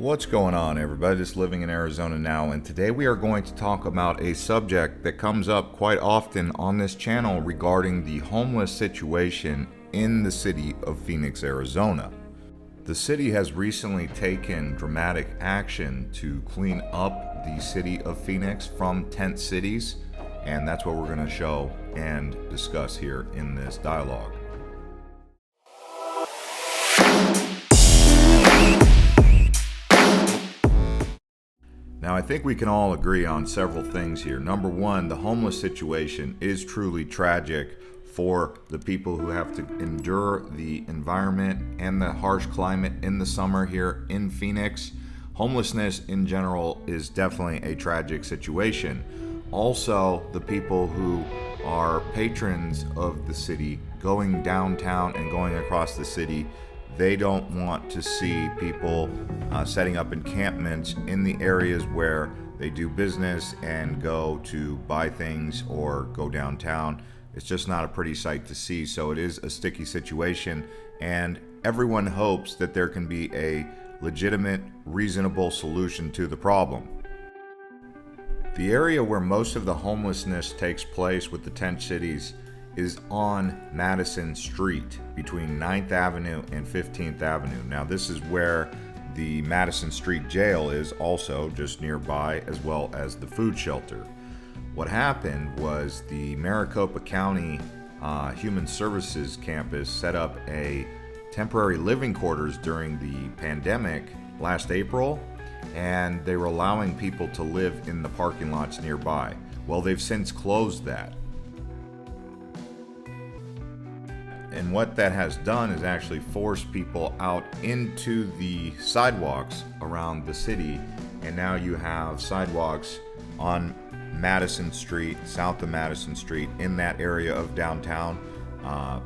What's going on, everybody? Just living in Arizona now, and today we are going to talk about a subject that comes up quite often on this channel regarding the homeless situation in the city of Phoenix, Arizona. The city has recently taken dramatic action to clean up the city of Phoenix from tent cities, and that's what we're going to show and discuss here in this dialogue. Now, I think we can all agree on several things here. Number one, the homeless situation is truly tragic for the people who have to endure the environment and the harsh climate in the summer here in Phoenix. Homelessness in general is definitely a tragic situation. Also, the people who are patrons of the city going downtown and going across the city, they don't want to see people setting up encampments in the areas where they do business and go to buy things or go downtown. It's just not a pretty sight to see, so it is a sticky situation, and everyone hopes that there can be a legitimate, reasonable solution to the problem. The area where most of the homelessness takes place with the tent cities is on Madison Street between 9th Avenue and 15th Avenue. Now, this is where the Madison Street jail is also just nearby, as well as the food shelter. What happened was the Maricopa County Human Services campus set up a temporary living quarters during the pandemic last April, and they were allowing people to live in the parking lots nearby. Well, they've since closed that. And what that has done is actually forced people out into the sidewalks around the city. And now you have sidewalks on Madison Street, south of Madison Street, in that area of downtown.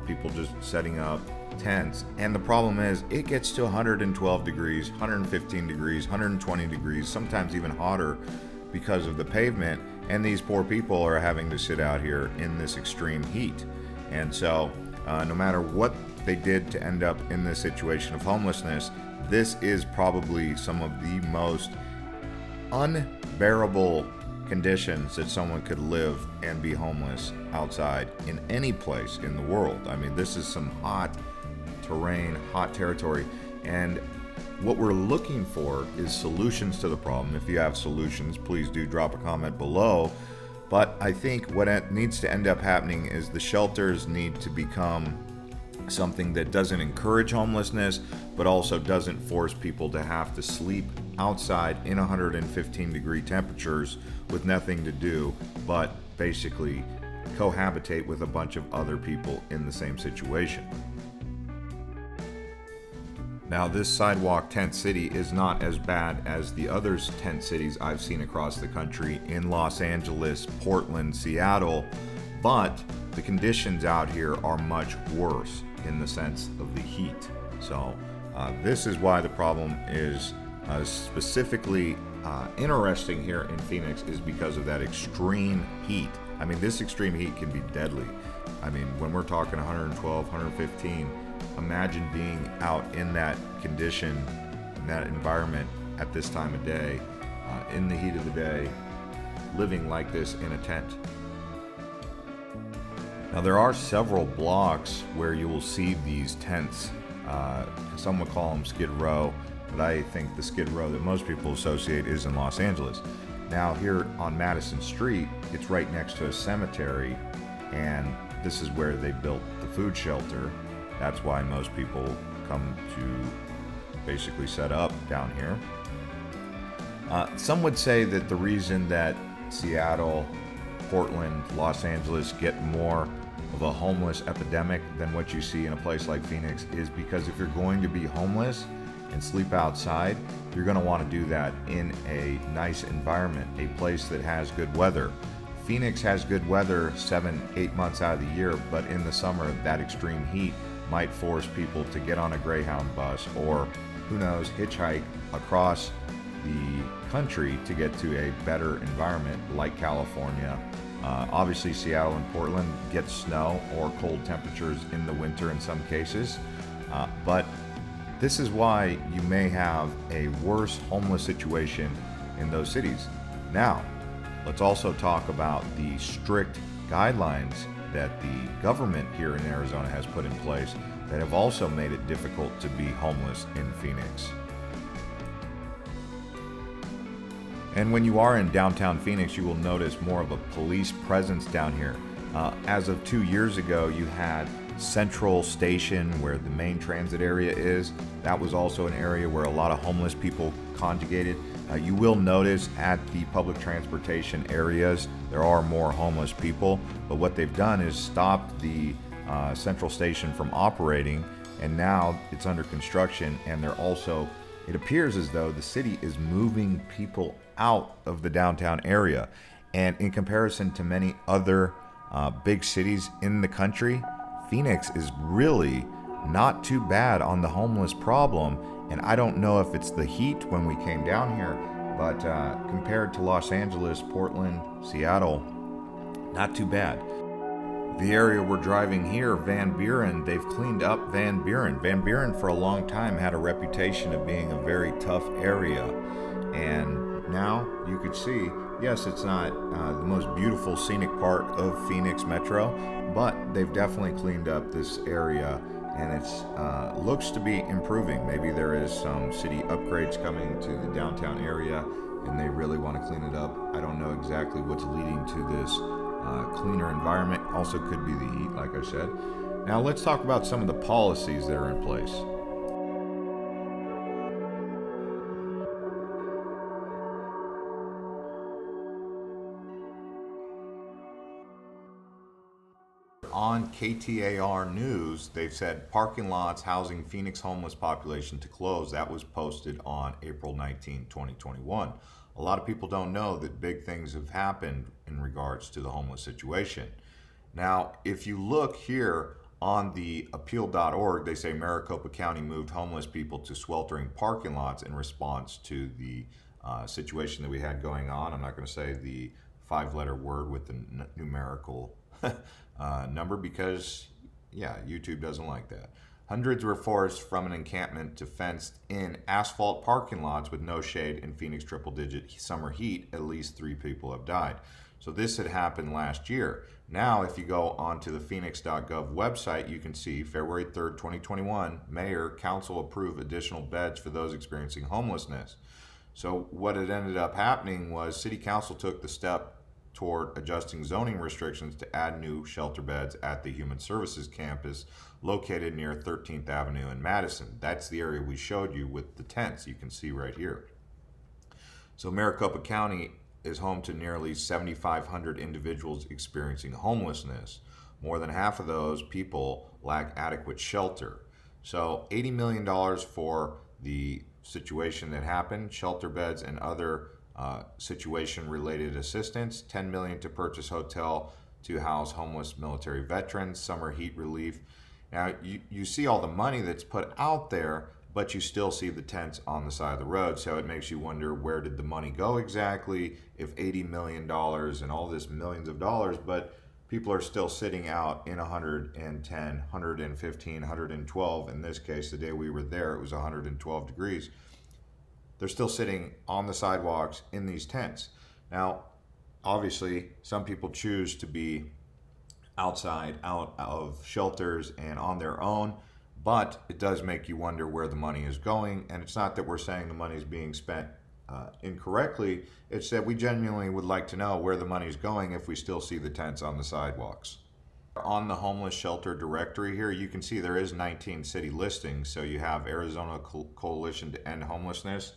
People just setting up tents. And the problem is it gets to 112 degrees, 115 degrees, 120 degrees, sometimes even hotter because of the pavement. And these poor people are having to sit out here in this extreme heat. And so no matter what they did to end up in this situation of homelessness, this is probably some of the most unbearable conditions that someone could live and be homeless outside in any place in the world. I mean, this is some hot terrain, hot territory, and what we're looking for is solutions to the problem. If you have solutions, please do drop a comment below. But I think what needs to end up happening is the shelters need to become something that doesn't encourage homelessness, but also doesn't force people to have to sleep outside in 115 degree temperatures with nothing to do but basically cohabitate with a bunch of other people in the same situation. Now, this sidewalk tent city is not as bad as the other tent cities I've seen across the country in Los Angeles, Portland, Seattle, but the conditions out here are much worse in the sense of the heat. So this is why the problem is specifically interesting here in Phoenix, is because of that extreme heat. I mean, this extreme heat can be deadly. I mean, when we're talking 112, 115, imagine being out in that condition, in that environment at this time of day, in the heat of the day, living like this in a tent. Now, there are several blocks where you will see these tents. Some would call them Skid Row, but I think the Skid Row that most people associate is in Los Angeles. Now, here on Madison Street, it's right next to a cemetery, and this is where they built the food shelter. That's why most people come to basically set up down here. Some would say that the reason that Seattle, Portland, Los Angeles get more of a homeless epidemic than what you see in a place like Phoenix is because if you're going to be homeless and sleep outside, you're going to want to do that in a nice environment, a place that has good weather. Phoenix has good weather 7-8 months out of the year, but in the summer, that extreme heat might force people to get on a Greyhound bus or, who knows, hitchhike across the country to get to a better environment like California. Obviously, Seattle and Portland get snow or cold temperatures in the winter in some cases, but This is why you may have a worse homeless situation in those cities. Now, let's also talk about the strict guidelines that the government here in Arizona has put in place that have also made it difficult to be homeless in Phoenix. And when you are in downtown Phoenix, you will notice more of a police presence down here. As of 2 years ago, you had Central Station, where the main transit area is. That was also an area where a lot of homeless people congregated. You will notice at the public transportation areas, there are more homeless people, but what they've done is stopped the Central Station from operating, and now it's under construction, and they're also, it appears as though the city is moving people out of the downtown area. And in comparison to many other big cities in the country, Phoenix is really not too bad on the homeless problem. And I don't know if it's the heat when we came down here, but compared to Los Angeles, Portland, Seattle, not too bad. The area we're driving here, Van Buren, they've cleaned up Van Buren. Van Buren for a long time had a reputation of being a very tough area. And now you could see, yes, it's not the most beautiful scenic part of Phoenix Metro, but they've definitely cleaned up this area, and it's looks to be improving. Maybe there is some city upgrades coming to the downtown area, and they really want to clean it up. I don't know exactly what's leading to this cleaner environment. Also could be the heat, like I said. Now let's talk about some of the policies that are in place. On KTAR News, they've said parking lots housing Phoenix homeless population to close. That was posted on April 19, 2021. A lot of people don't know that big things have happened in regards to the homeless situation. Now, if you look here on the appeal.org, they say Maricopa County moved homeless people to sweltering parking lots in response to the situation that we had going on. I'm not going to say the 5-letter word with the numerical number because, yeah, YouTube doesn't like that. Hundreds were forced from an encampment to fenced-in asphalt parking lots with no shade in Phoenix triple-digit summer heat. At least 3 people have died. So this had happened last year. Now, if you go onto the phoenix.gov website, you can see February 3rd, 2021, Mayor, Council approve additional beds for those experiencing homelessness. So what had ended up happening was City Council took the step toward adjusting zoning restrictions to add new shelter beds at the Human Services campus located near 13th Avenue in Madison. That's the area we showed you with the tents you can see right here. So Maricopa County is home to nearly 7,500 individuals experiencing homelessness. More than half of those people lack adequate shelter. So $80 million for the situation that happened, shelter beds and other situation-related assistance, $10 million to purchase hotel to house homeless military veterans, summer heat relief. Now, you see all the money that's put out there, but you still see the tents on the side of the road, so it makes you wonder, where did the money go exactly? If $80 million and all this millions of dollars, but people are still sitting out in 110, 115, 112. In this case, the day we were there, it was 112 degrees. They're still sitting on the sidewalks in these tents. Now, obviously, some people choose to be outside, out of shelters and on their own, but it does make you wonder where the money is going. And it's not that we're saying the money is being spent incorrectly. It's that we genuinely would like to know where the money is going if we still see the tents on the sidewalks. On the homeless shelter directory here, you can see there is 19 city listings. So you have Arizona Coalition to End Homelessness.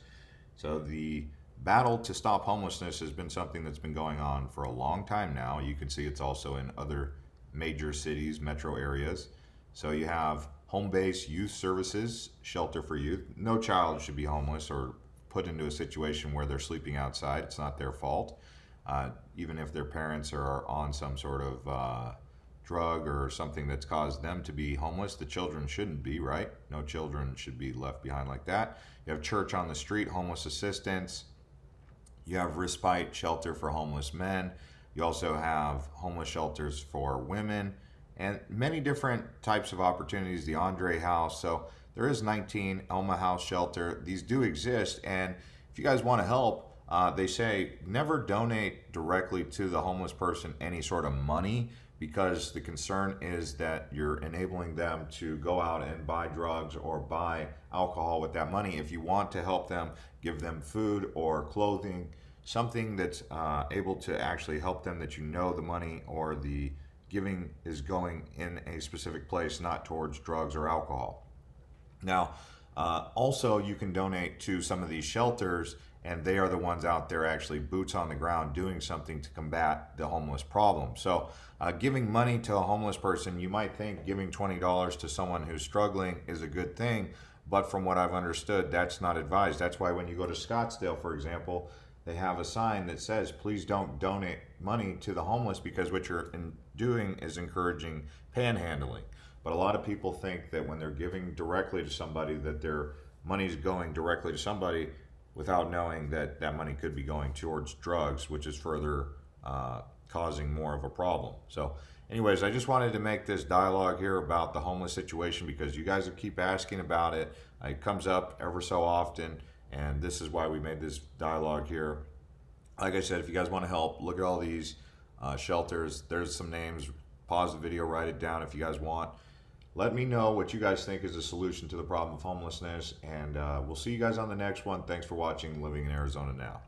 So the battle to stop homelessness has been something that's been going on for a long time now. You can see it's also in other major cities, metro areas. So you have home-based youth services, shelter for youth. No child should be homeless or put into a situation where they're sleeping outside. It's not their fault. Even if their parents are on some sort of drug or something that's caused them to be homeless, the children shouldn't be, right? No children should be left behind like that. You have Church on the Street, homeless assistance. You have respite shelter for homeless men. You also have homeless shelters for women and many different types of opportunities, the Andre House. So there is 19 Elma House Shelter. These do exist, and if you guys want to help, they say never donate directly to the homeless person any sort of money, because the concern is that you're enabling them to go out and buy drugs or buy alcohol with that money. If you want to help them, give them food or clothing, something that's able to actually help them, that you know the money or the giving is going in a specific place, not towards drugs or alcohol. Now, also you can donate to some of these shelters, and they are the ones out there actually boots on the ground doing something to combat the homeless problem. So giving money to a homeless person, you might think giving $20 to someone who's struggling is a good thing, but from what I've understood, that's not advised. That's why when you go to Scottsdale, for example, they have a sign that says, please don't donate money to the homeless, because what you're doing is encouraging panhandling. But a lot of people think that when they're giving directly to somebody, that their money's going directly to somebody, without knowing that that money could be going towards drugs, which is further causing more of a problem. So anyways, I just wanted to make this dialogue here about the homeless situation, because you guys keep asking about it. It comes up ever so often, and this is why we made this dialogue here. Like I said, if you guys want to help, look at all these shelters. There's some names. Pause the video, write it down if you guys want. Let me know what you guys think is a solution to the problem of homelessness, and we'll see you guys on the next one. Thanks for watching Living in Arizona Now.